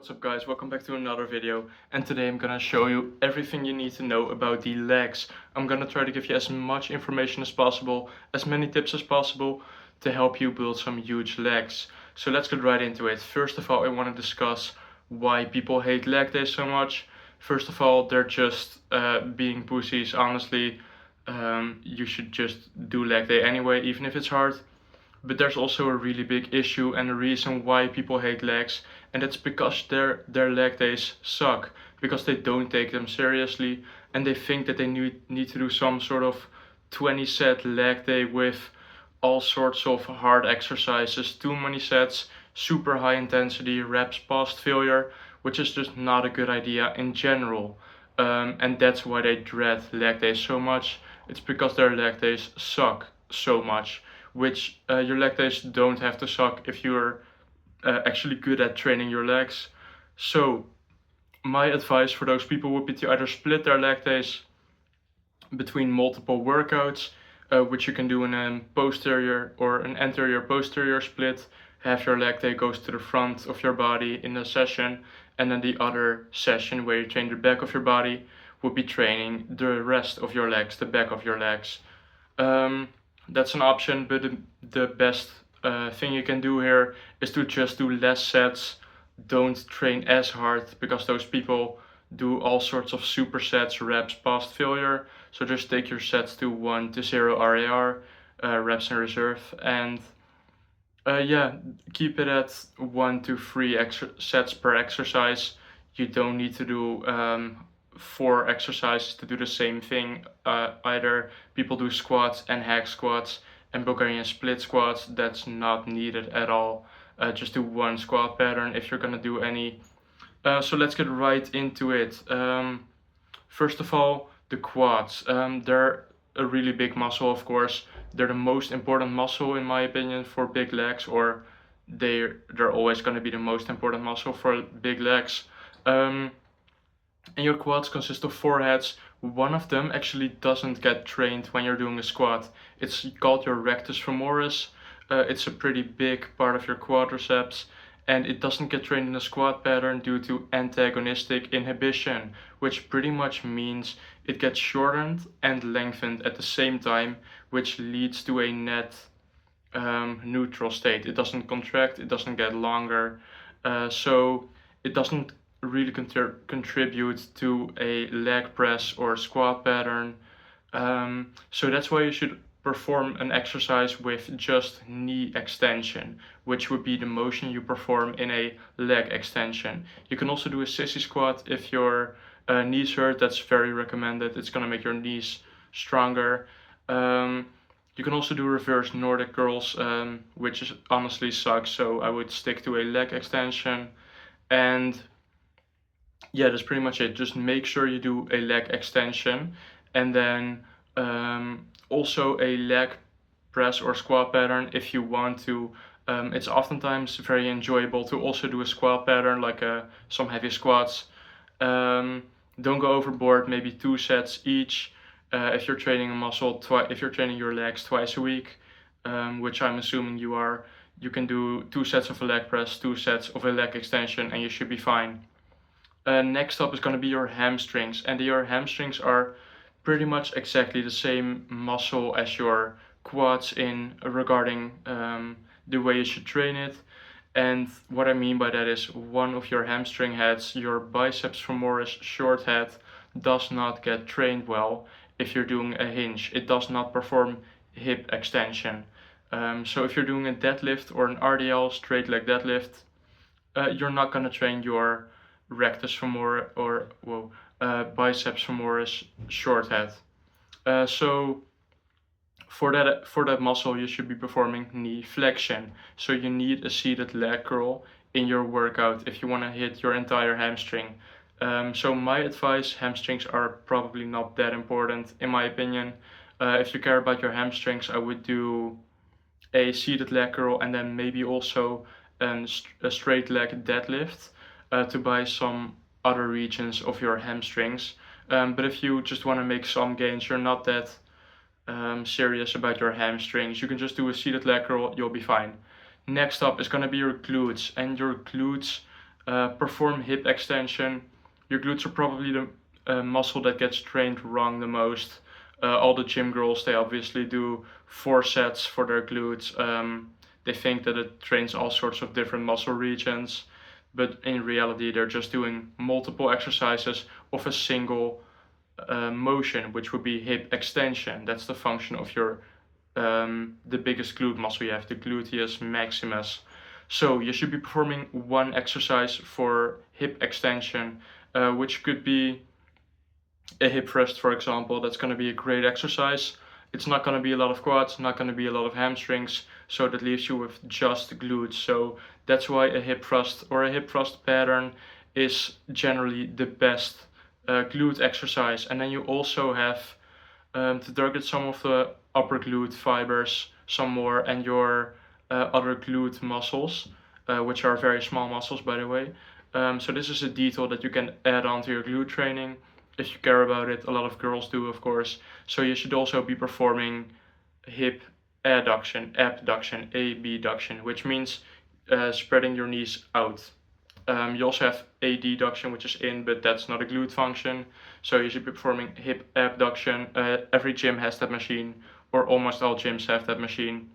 What's up guys, welcome back to another video, and today I'm gonna show you everything you need to know about the legs. I'm gonna try to give you as much information as possible, as many tips as possible to help you build some huge legs. So let's get right into it. First of all, I want to discuss why people hate leg days so much. First of all, they're just being pussies. Honestly, you should just do leg day anyway, even if it's hard. But there's also a really big issue and a reason why people hate legs, and it's because their leg days suck, because they don't take them seriously and they think that they need to do some sort of 20 set leg day with all sorts of hard exercises, too many sets, super high intensity, reps past failure, which is just not a good idea in general. And that's why they dread leg days so much. It's because their leg days suck so much, which your leg days don't have to suck if you're actually good at training your legs. So my advice for those people would be to either split their leg days between multiple workouts, which you can do in a posterior or an anterior posterior split. Half your leg day goes to the front of your body in a session, and then the other session where you train the back of your body would be training the rest of your legs, the back of your legs. That's an option, but the best thing you can do here is to just do less sets. Don't train as hard, because those people do all sorts of supersets, reps past failure. So just take your sets to 1 to 0 RAR, reps in reserve, and yeah, keep it at 1 to 3 sets per exercise. You don't need to do 4 exercises to do the same thing. Either people do squats and hack squats and Bulgarian split squats. That's not needed at all. Just do one squat pattern if you're gonna do any. So let's get right into it. First of all, the quads. They're a really big muscle, of course. They're the most important muscle, in my opinion, for big legs, or they're always going to be the most important muscle for big legs. And your quads consist of 4 heads. One of them actually doesn't get trained when you're doing a squat. It's called your rectus femoris. It's a pretty big part of your quadriceps, and it doesn't get trained in a squat pattern due to antagonistic inhibition, which pretty much means it gets shortened and lengthened at the same time, which leads to a net neutral state. It doesn't contract, it doesn't get longer, so it doesn't really contribute to a leg press or squat pattern. So that's why you should perform an exercise with just knee extension, which would be the motion you perform in a leg extension. You can also do a sissy squat if your knees hurt. That's very recommended. It's gonna make your knees stronger. You can also do reverse Nordic curls, which honestly sucks, so I would stick to a leg extension. And yeah, that's pretty much it. Just make sure you do a leg extension, and then also a leg press or squat pattern if you want to. It's oftentimes very enjoyable to also do a squat pattern, like some heavy squats. Don't go overboard, maybe 2 sets each. If you're training a muscle, if you're training your legs twice a week, which I'm assuming you are, you can do 2 sets of a leg press, 2 sets of a leg extension, and you should be fine. Next up is going to be your hamstrings, and your hamstrings are pretty much exactly the same muscle as your quads in regarding the way you should train it. And what I mean by that is, one of your hamstring heads, your biceps femoris short head, does not get trained well if you're doing a hinge. It does not perform hip extension. So if you're doing a deadlift or an RDL, straight leg deadlift, you're not going to train your rectus femoris or biceps femoris short head. So for that muscle, you should be performing knee flexion. So you need a seated leg curl in your workout if you want to hit your entire hamstring. So my advice: hamstrings are probably not that important in my opinion. If you care about your hamstrings, I would do a seated leg curl and then maybe also a straight leg deadlift to buy some other regions of your hamstrings. But if you just want to make some gains, you're not that serious about your hamstrings, you can just do a seated leg curl, you'll be fine. Next up is going to be your glutes, and your glutes perform hip extension. Your glutes are probably the muscle that gets trained wrong the most. All the gym girls, they obviously do 4 sets for their glutes. They think that it trains all sorts of different muscle regions, but in reality, they're just doing multiple exercises of a single motion, which would be hip extension. That's the function of your the biggest glute muscle you have, the gluteus maximus. So you should be performing one exercise for hip extension, which could be a hip thrust, for example. That's going to be a great exercise. It's not going to be a lot of quads, not going to be a lot of hamstrings, so that leaves you with just glutes. So that's why a hip thrust or a hip thrust pattern is generally the best glute exercise. And then you also have to target some of the upper glute fibers some more, and your other glute muscles, which are very small muscles, by the way. So this is a detail that you can add on to your glute training if you care about it. A lot of girls do, of course. So you should also be performing hip adduction, abduction, which means spreading your knees out. You also have adduction, which is in, but that's not a glute function. So you should be performing hip abduction. Every gym has that machine, or almost all gyms have that machine.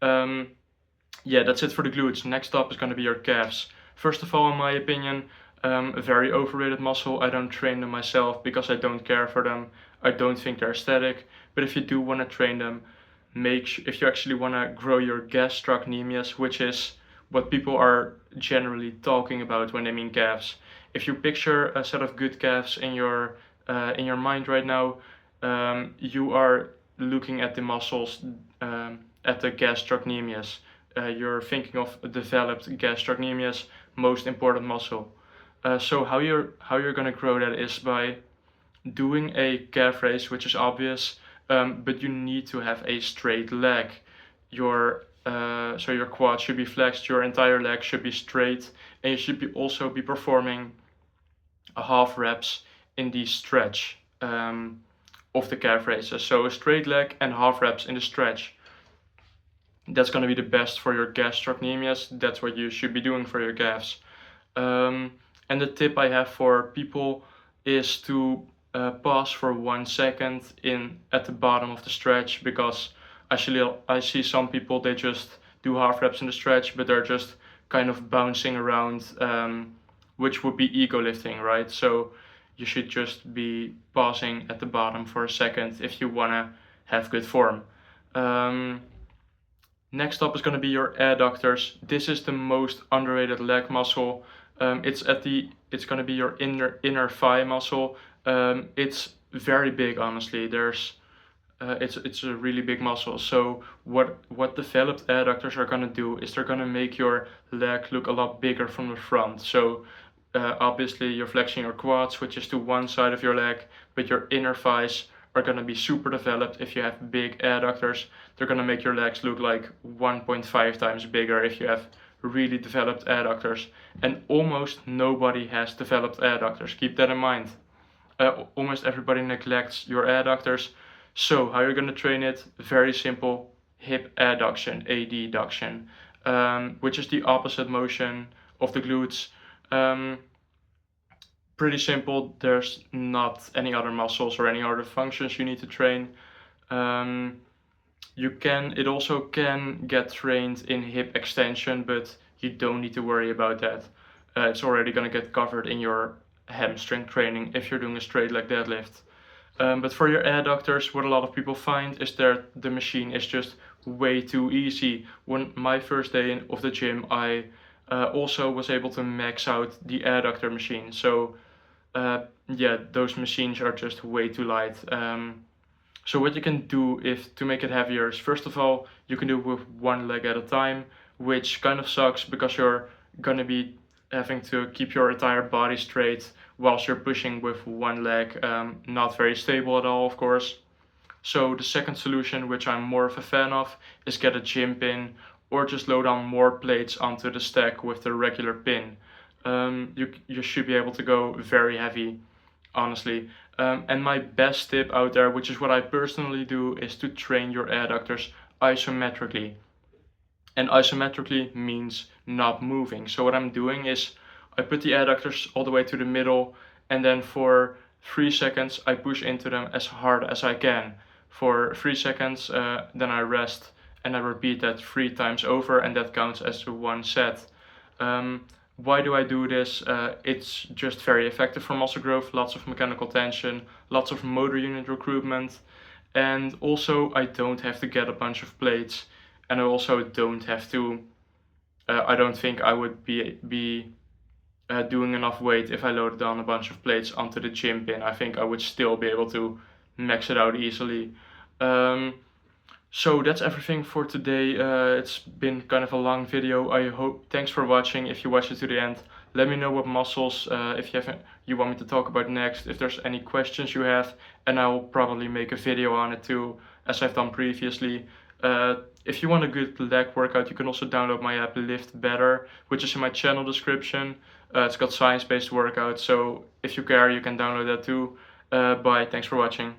Yeah, that's it for the glutes. Next up is going to be your calves. First of all, in my opinion, a very overrated muscle. I don't train them myself because I don't care for them. I don't think they're aesthetic. But if you do want to train them, if you actually want to grow your gastrocnemius, which is what people are generally talking about when they mean calves. If you picture a set of good calves in your mind right now, you are looking at the muscles at the gastrocnemius. You're thinking of a developed gastrocnemius, most important muscle. So how you're gonna grow that is by doing a calf raise, which is obvious, but you need to have a straight leg. So your quad should be flexed, your entire leg should be straight, and you should also be performing a half reps in the stretch of the calf raises. So a straight leg and half reps in the stretch. That's going to be the best for your gastrocnemius. That's what you should be doing for your calves. And the tip I have for people is to pause for 1 second at the bottom of the stretch, because I see some people, they just do half reps in the stretch, but they're just kind of bouncing around, which would be ego lifting, right? So you should just be pausing at the bottom for a second if you want to have good form. Next up is going to be your adductors. This is the most underrated leg muscle. It's going to be your inner thigh muscle. It's very big, honestly. It's a really big muscle. So what developed adductors are going to do is they're going to make your leg look a lot bigger from the front. So obviously you're flexing your quads, which is to one side of your leg, but your inner thighs are going to be super developed if you have big adductors. They're going to make your legs look like 1.5 times bigger if you have really developed adductors. And almost nobody has developed adductors. Keep that in mind. Almost everybody neglects your adductors. So how you're going to train it? Very simple. Hip adduction, adduction, which is the opposite motion of the glutes. Pretty simple. There's not any other muscles or any other functions you need to train. It also can get trained in hip extension, but you don't need to worry about that. It's already going to get covered in your hamstring training if you're doing a straight leg deadlift. But for your adductors, what a lot of people find is that the machine is just way too easy. When my first day of the gym, I also was able to max out the adductor machine. So yeah, those machines are just way too light. So what you can do to make it heavier is, first of all, you can do it with one leg at a time, which kind of sucks because you're gonna be having to keep your entire body straight whilst you're pushing with one leg. Not very stable at all, of course. So the second solution, which I'm more of a fan of, is get a gym pin or just load on more plates onto the stack with the regular pin. You should be able to go very heavy, honestly. And my best tip out there, which is what I personally do, is to train your adductors isometrically. And isometrically means not moving. So what I'm doing is I put the adductors all the way to the middle, and then for 3 seconds I push into them as hard as I can. For 3 seconds, then I rest, and I repeat that 3 times over, and that counts as to 1 set. Why do I do this? It's just very effective for muscle growth, lots of mechanical tension, lots of motor unit recruitment, and also I don't have to get a bunch of plates, and I also don't have to, I don't think I would be doing enough weight if I loaded on a bunch of plates onto the gym pin. I think I would still be able to max it out easily. So that's everything for today. It's been kind of a long video. Thanks for watching. If you watched it to the end, let me know what muscles if you want me to talk about next, if there's any questions you have, and I will probably make a video on it too, as I've done previously. If you want a good leg workout, you can also download my app Lift Better, which is in my channel description. It's got science-based workouts, so if you care, you can download that too. Bye, thanks for watching.